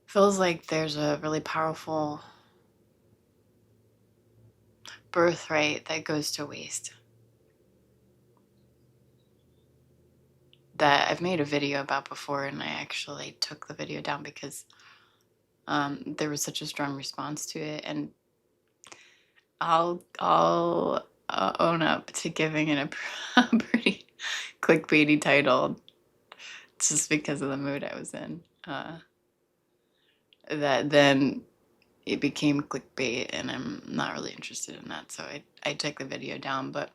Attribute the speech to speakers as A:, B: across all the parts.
A: Feels like there's a really powerful birthright that goes to waste. That I've made a video about before, and I actually took the video down because there was such a strong response to it, and I'll own up to giving it a pretty clickbaity title, just because of the mood I was in. That then it became clickbait, and I'm not really interested in that, so I took the video down. But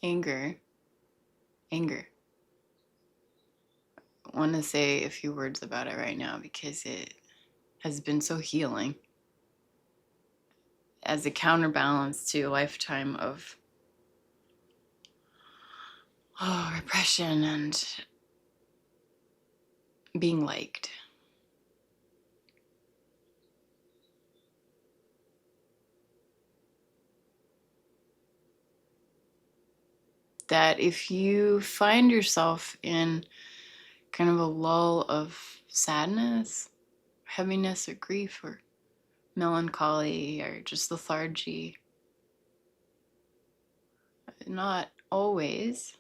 A: anger. I want to say a few words about it right now because it has been so healing as a counterbalance to a lifetime of repression and being liked. That if you find yourself in kind of a lull of sadness, heaviness, or grief, or melancholy, or just lethargy, not always,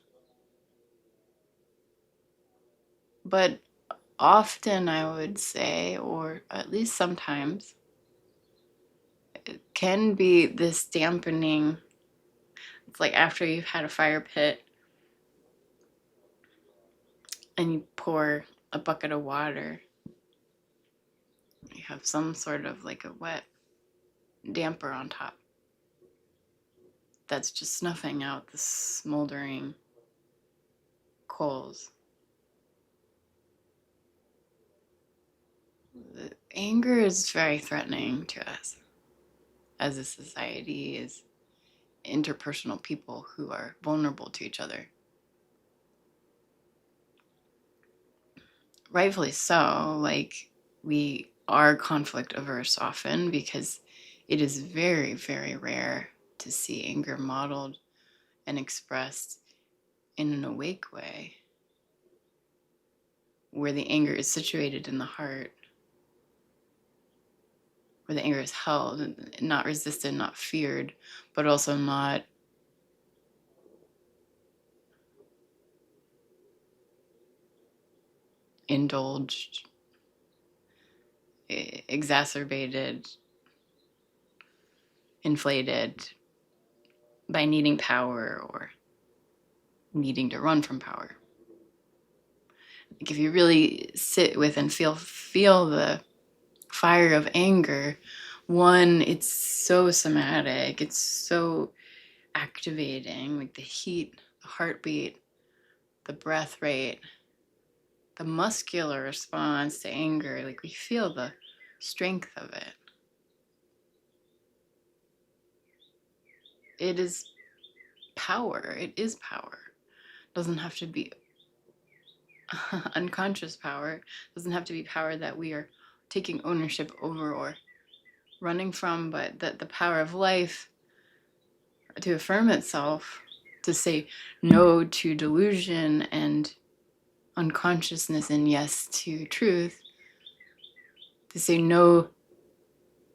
A: but often I would say, or at least sometimes, it can be this dampening. It's like after you've had a fire pit and you pour a bucket of water, you have some sort of like a wet damper on top that's just snuffing out the smoldering coals. The anger is very threatening to us as a society, as interpersonal people who are vulnerable to each other. Rightfully so, like, we are conflict averse often because it is very, very rare to see anger modeled and expressed in an awake way, where the anger is situated in the heart, where the anger is held, not resisted, not feared, but also not indulged, exacerbated, inflated by needing power or needing to run from power. Like, if you really sit with and feel the fire of anger, one, it's so somatic, it's so activating, like the heat, the heartbeat, the breath rate, the muscular response to anger, like we feel the strength of it. It is power. It is power. It doesn't have to be unconscious power. It doesn't have to be power that we are taking ownership over or running from, but that the power of life to affirm itself, to say no to delusion and unconsciousness and yes to truth, to say no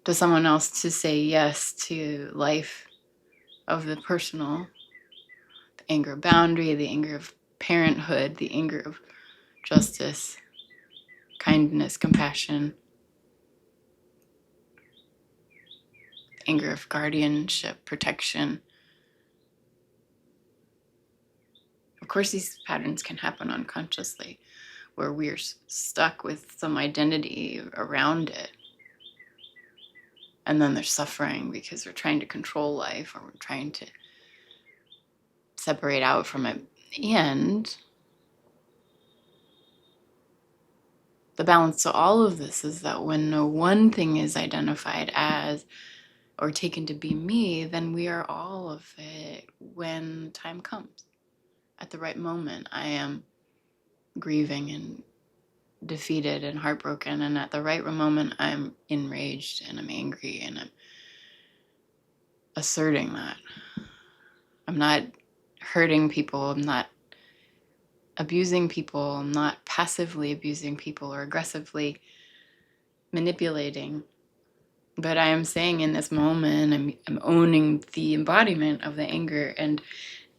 A: to someone else, to say yes to life of the personal, the anger of boundary, the anger of parenthood, the anger of justice, kindness, compassion, the anger of guardianship, protection. Of course, these patterns can happen unconsciously, where we're stuck with some identity around it. And then there's suffering because we're trying to control life, or we're trying to separate out from it. And the balance to all of this is that when no one thing is identified as or taken to be me, then we are all of it when time comes. At the right moment, I am grieving and defeated and heartbroken, and at the right moment, I'm enraged and I'm angry and I'm asserting that. I'm not hurting people. I'm not abusing people. I'm not passively abusing people or aggressively manipulating. But I am saying in this moment, I'm owning the embodiment of the anger, and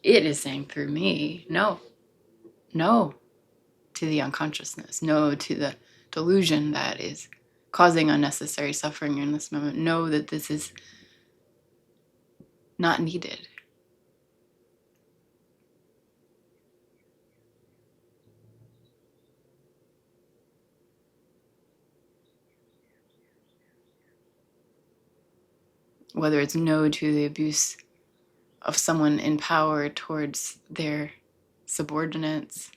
A: it is saying through me, no, no to the unconsciousness, no to the delusion that is causing unnecessary suffering in this moment. Know that this is not needed. Whether it's no to the abuse of someone in power towards their subordinates,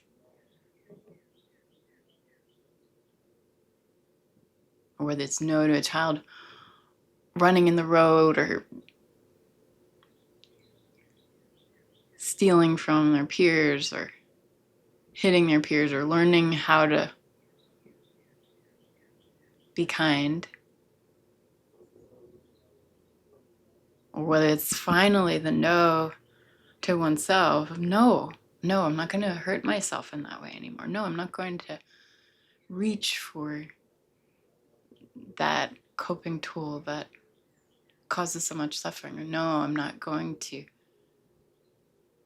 A: or whether it's no to a child running in the road or stealing from their peers or hitting their peers or learning how to be kind, or whether it's finally the no to oneself of no, I'm not going to hurt myself in that way anymore. No, I'm not going to reach for that coping tool that causes so much suffering. Or no, I'm not going to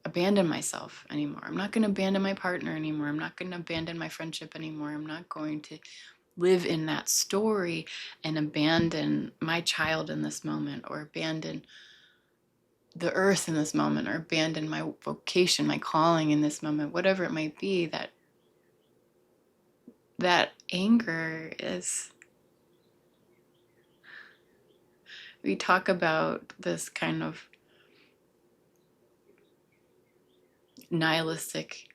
A: abandon myself anymore. I'm not going to abandon my partner anymore. I'm not going to abandon my friendship anymore. I'm not going to live in that story and abandon my child in this moment, or abandon the earth in this moment, or abandon my vocation, my calling in this moment, whatever it might be. That anger is, we talk about this kind of nihilistic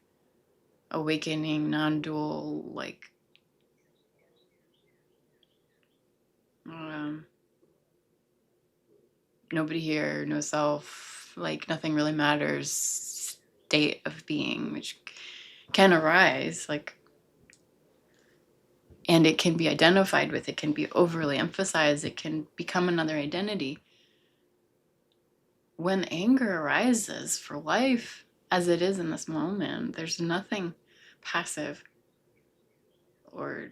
A: awakening, non-dual, like nobody here, no self, like nothing really matters state of being, which can arise, like, and it can be identified with, it can be overly emphasized, it can become another identity. When anger arises for life, as it is in this moment, there's nothing passive or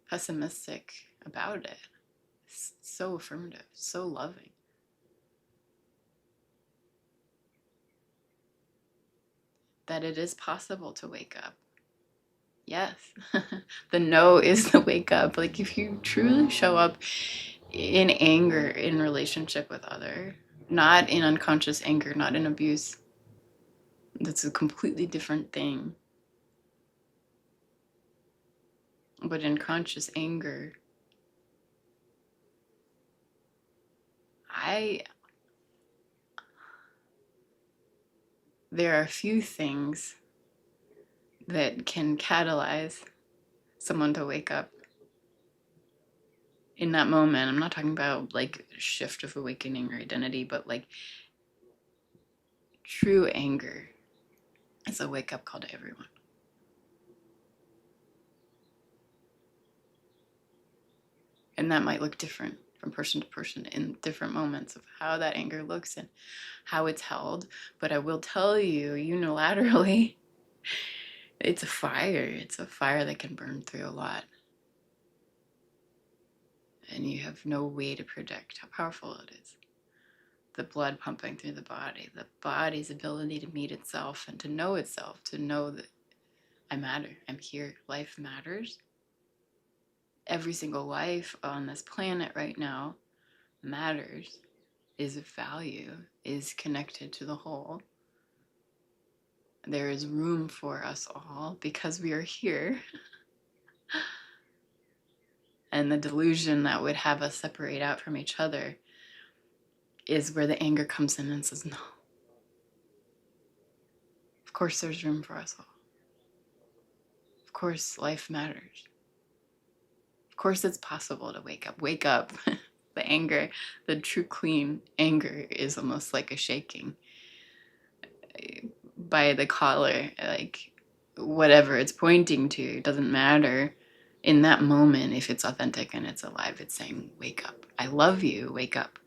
A: pessimistic about it. It's so affirmative, so loving. That it is possible to wake up. Yes. The no is the wake up. Like, if you truly show up in anger in relationship with other, not in unconscious anger, not in abuse, that's a completely different thing. But in conscious anger, there are a few things that can catalyze someone to wake up in that moment. I'm not talking about like shift of awakening or identity, but like true anger is a wake up call to everyone. And that might look different from person to person in different moments of how that anger looks and how it's held. But I will tell you unilaterally, it's a fire. It's a fire that can burn through a lot. And you have no way to predict how powerful it is. The blood pumping through the body's ability to meet itself and to know itself, to know that I matter, I'm here, life matters. Every single life on this planet right now matters, is of value, is connected to the whole. There is room for us all because we are here. And the delusion that would have us separate out from each other is where the anger comes in and says, no. Of course there's room for us all. Of course life matters. Of course it's possible to wake up. Wake up. The anger, the true clean anger is almost like a shaking by the collar, like whatever it's pointing to, it doesn't matter. In that moment, if it's authentic and it's alive, it's saying, wake up. I love you, wake up.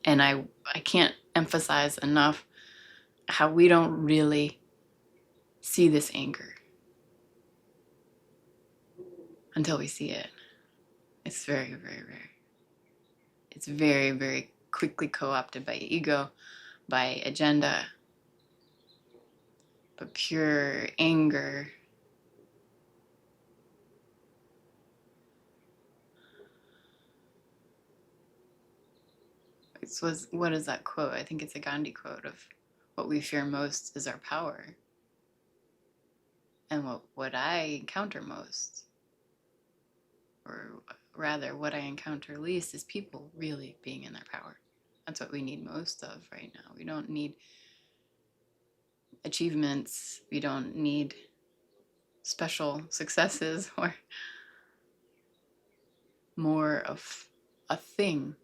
A: And I can't emphasize enough how we don't really see this anger until we see it. It's very, very rare. It's very, very quickly co-opted by ego, by agenda. But pure anger, what is that quote? I think it's a Gandhi quote of what we fear most is our power. And what I encounter most, or rather what I encounter least, is people really being in their power. That's what we need most of right now. We don't need achievements. We don't need special successes or more of a thing.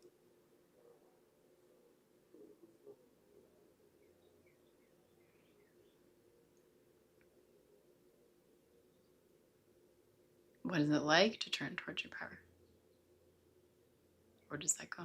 A: What is it like to turn towards your power? Where does that go?